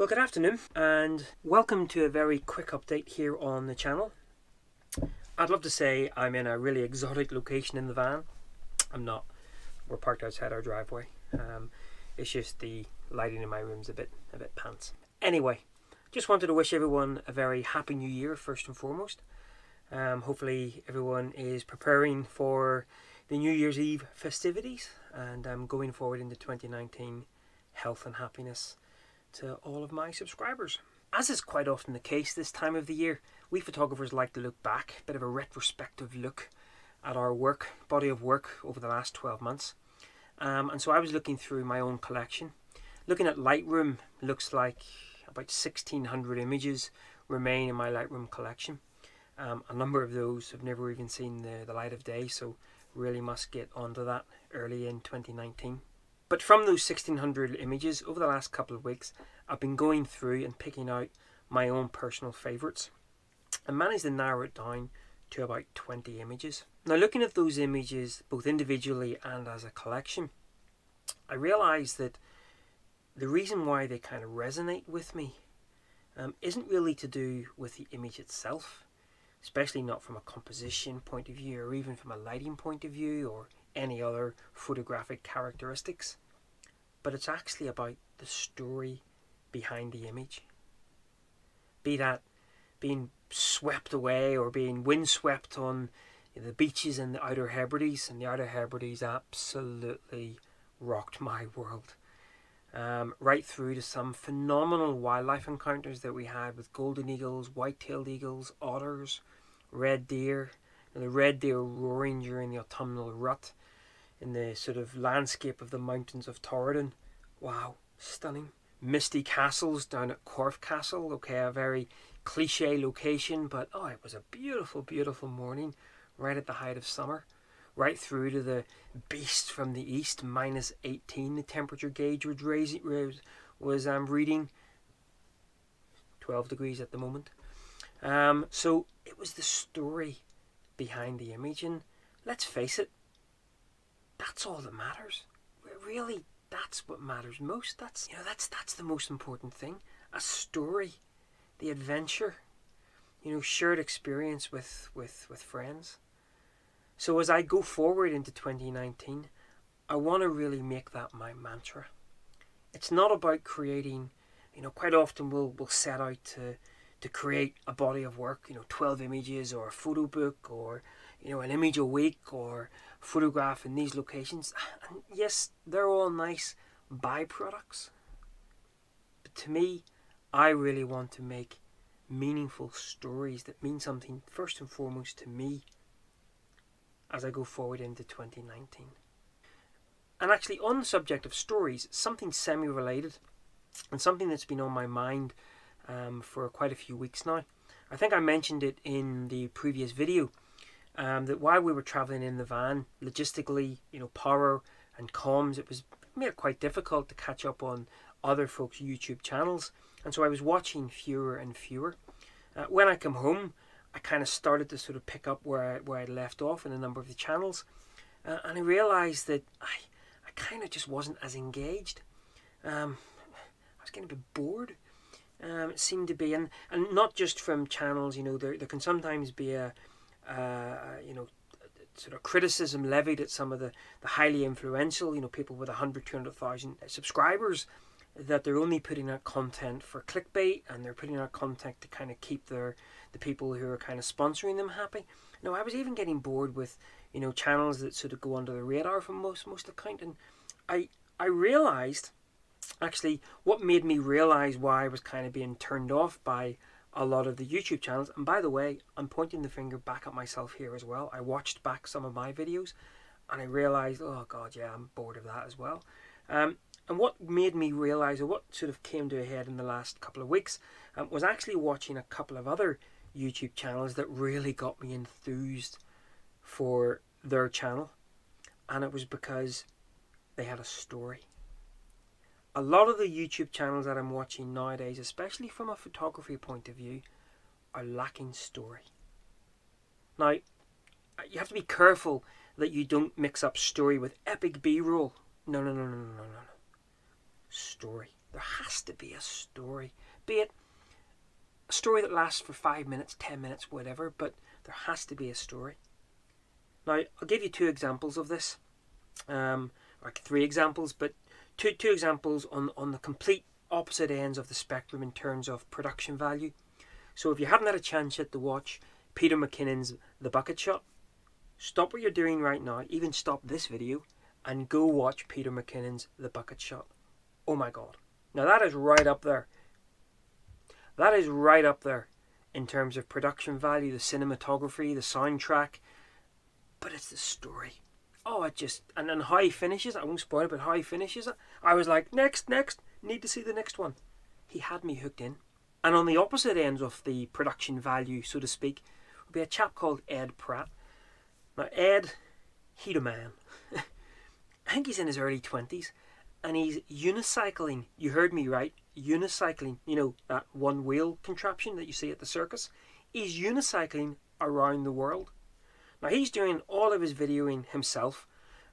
Well, good afternoon and welcome to a very quick update here on the channel. I'd love to say I'm in a really exotic location in the van. I'm not. We're parked outside our driveway. It's just the lighting in my room's a bit pants. Anyway, just wanted to wish everyone a very happy new year first and foremost. Hopefully everyone is preparing for the New Year's Eve festivities and going forward into 2019, health and happiness to all of my subscribers. As is quite often the case this time of the year, we photographers like to look back, a bit of a retrospective look at our body of work over the last 12 months. And so I was looking through my own collection. Looking at Lightroom, looks like about 1,600 images remain in my Lightroom collection. A number of those have never even seen the light of day, so really must get onto that early in 2019. But from those 1,600 images, over the last couple of weeks, I've been going through and picking out my own personal favourites and managed to narrow it down to about 20 images. Now, looking at those images, both individually and as a collection, I realised that the reason why they kind of resonate with me isn't really to do with the image itself, especially not from a composition point of view or even from a lighting point of view or any other photographic characteristics, but it's actually about the story behind the image. Be that being swept away or being windswept on the beaches in the Outer Hebrides, and the Outer Hebrides absolutely rocked my world. Right through to some phenomenal wildlife encounters that we had with golden eagles, white-tailed eagles, otters, red deer, and the red deer roaring during the autumnal rut in the sort of landscape of the mountains of Torridon. Wow, stunning. Misty castles down at Corfe Castle. Okay, a very cliche location, but it was a beautiful, beautiful morning right at the height of summer. Right through to the beast from the east, -18. The temperature gauge was reading 12 degrees at the moment. So it was the story behind the image, and let's face it, that's all that matters. Really, that's what matters most. That's the most important thing. A story, the adventure, shared experience with friends. So as I go forward into 2019, I want to really make that my mantra. It's not about creating, quite often we'll set out to create a body of work, 12 images or a photo book or, an image a week or photograph in these locations. And yes, they're all nice byproducts. But to me, I really want to make meaningful stories that mean something first and foremost to me as I go forward into 2019. And actually, on the subject of stories, something semi-related and something that's been on my mind for quite a few weeks now. I think I mentioned it in the previous video, that while we were travelling in the van, logistically, power and comms, it made it quite difficult to catch up on other folks' YouTube channels, and so I was watching fewer and fewer. When I come home, I kind of started to sort of pick up where I'd left off in a number of the channels, and I realised that I kind of just wasn't as engaged. I was getting a bit bored. It seemed to be, and not just from channels, there can sometimes be a sort of criticism levied at some of the highly influential, people with 100, 200,000 subscribers, that they're only putting out content for clickbait and they're putting out content to kind of keep the people who are kind of sponsoring them happy. Now, I was even getting bored with, channels that sort of go under the radar from most account, and I realised, actually, what made me realise why I was kind of being turned off by a lot of the YouTube channels. And by the way, I'm pointing the finger back at myself here as well. I watched back some of my videos and I realised, oh God, yeah, I'm bored of that as well. And what made me realise, or what sort of came to a head in the last couple of weeks, was actually watching a couple of other YouTube channels that really got me enthused for their channel. And it was because they had a story. A lot of the YouTube channels that I'm watching nowadays, especially from a photography point of view, are lacking story. Now, you have to be careful that you don't mix up story with epic B-roll. No. Story. there has to be a story. Be it a story that lasts for 5 minutes, 10 minutes, whatever, but there has to be a story. Now, I'll give you two examples of this. Like three examples, but two examples on the complete opposite ends of the spectrum in terms of production value. So if you haven't had a chance yet to watch Peter McKinnon's The Bucket Shot, stop what you're doing right now, even stop this video, and go watch Peter McKinnon's The Bucket Shot. Oh my God. Now that is right up there. That is right up there in terms of production value, the cinematography, the soundtrack, but it's the story. Oh, it just, and then how he finishes, I won't spoil it, but how he finishes it, I was like, next, need to see the next one. He had me hooked in. And on the opposite ends of the production value, so to speak, would be a chap called Ed Pratt. Now, Ed, he's a man. I think he's in his early 20s, and he's unicycling. You heard me right, unicycling. You know, that one wheel contraption that you see at the circus. He's unicycling around the world. Now, he's doing all of his videoing himself,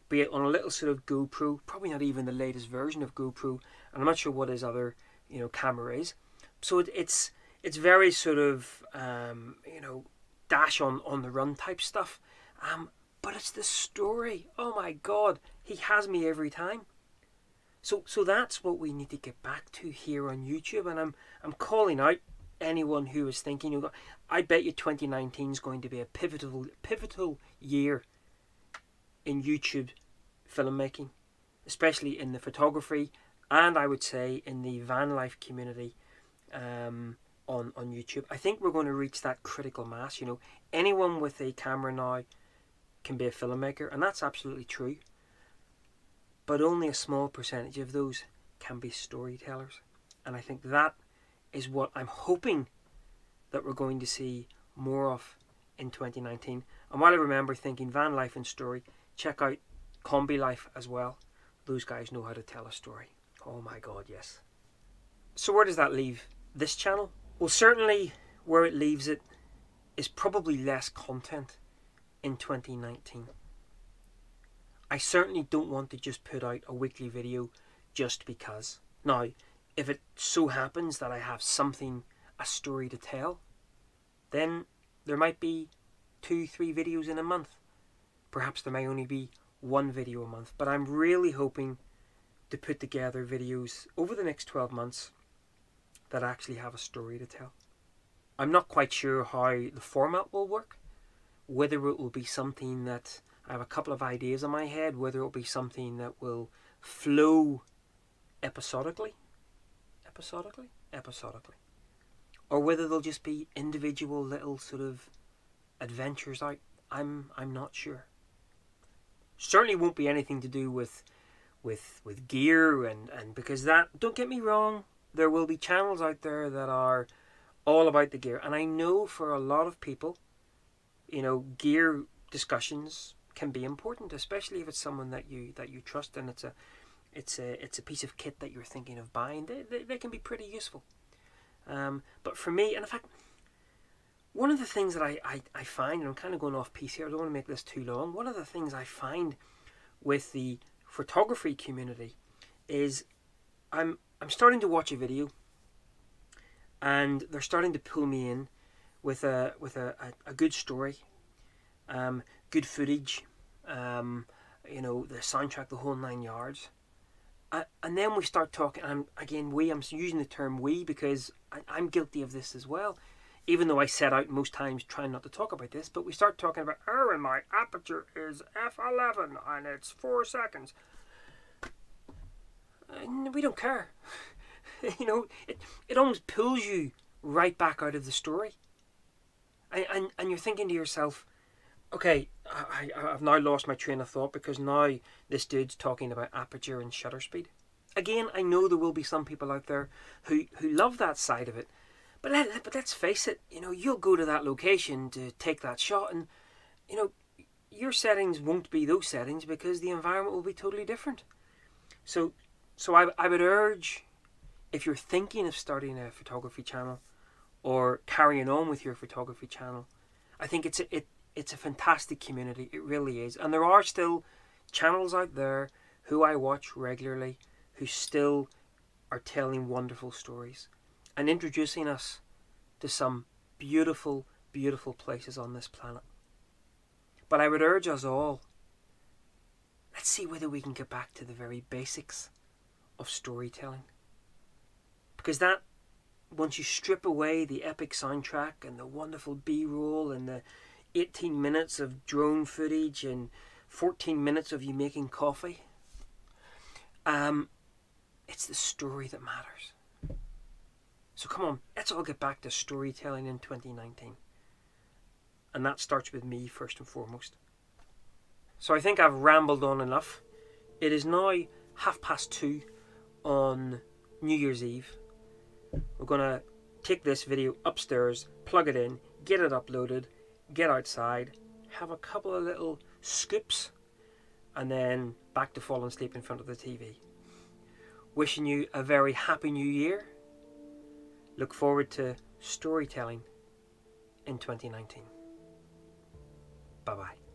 be it on a little sort of GoPro, probably not even the latest version of GoPro, and I'm not sure what his other, camera is. So it's very sort of, dash on the run type stuff. But it's the story. Oh my God, he has me every time. So that's what we need to get back to here on YouTube, and I'm calling out anyone who is thinking, I bet you 2019 is going to be a pivotal year in YouTube filmmaking, especially in the photography, and I would say in the van life community on YouTube. I think we're going to reach that critical mass. Anyone with a camera now can be a filmmaker, and that's absolutely true, but only a small percentage of those can be storytellers, and I think that is what I'm hoping that we're going to see more of in 2019. And while I remember thinking van life and story, check out Combi Life as well. Those guys know how to tell a story. Oh my God, yes. So where does that leave this channel? Well, certainly where it leaves it is probably less content in 2019. I certainly don't want to just put out a weekly video just because. Now, if it so happens that I have a story to tell, then there might be 2-3 videos in a month. Perhaps there may only be one video a month, but I'm really hoping to put together videos over the next 12 months that actually have a story to tell. I'm not quite sure how the format will work, whether it will be something that I have a couple of ideas in my head, whether it will be something that will flow episodically, or whether they'll just be individual little sort of adventures out. I'm not sure. Certainly won't be anything to do with gear and because that, don't get me wrong, there will be channels out there that are all about the gear, and I know for a lot of people, gear discussions can be important, especially if it's someone that you trust and it's a piece of kit that you're thinking of buying. They can be pretty useful. But for me, and in fact, one of the things that I find, and I'm kind of going off piece here, I don't want to make this too long, one of the things I find with the photography community is I'm starting to watch a video and they're starting to pull me in with a good story, good footage, the soundtrack, the whole 9 yards. And then we start talking, and I'm using the term we because I'm guilty of this as well, even though I set out most times trying not to talk about this, but we start talking about, and my aperture is f11 and it's 4 seconds. And we don't care. It almost pulls you right back out of the story. And you're thinking to yourself, okay, I've now lost my train of thought because now this dude's talking about aperture and shutter speed. Again, I know there will be some people out there who love that side of it. But let's face it, you'll go to that location to take that shot and, your settings won't be those settings because the environment will be totally different. So I would urge, if you're thinking of starting a photography channel or carrying on with your photography channel, I think it's a fantastic community. It really is. And there are still channels out there who I watch regularly who still are telling wonderful stories and introducing us to some beautiful, beautiful places on this planet. But I would urge us all, let's see whether we can get back to the very basics of storytelling. Because that, once you strip away the epic soundtrack and the wonderful B-roll and the 18 minutes of drone footage and 14 minutes of you making coffee, it's the story that matters. So come on, let's all get back to storytelling in 2019. And that starts with me first and foremost. So I think I've rambled on enough. It is now 2:30 on New Year's Eve. We're going to take this video upstairs, plug it in, get it uploaded, get outside, have a couple of little scoops, and then back to falling asleep in front of the TV. Wishing you a very happy new year. Look forward to storytelling in 2019. Bye-bye.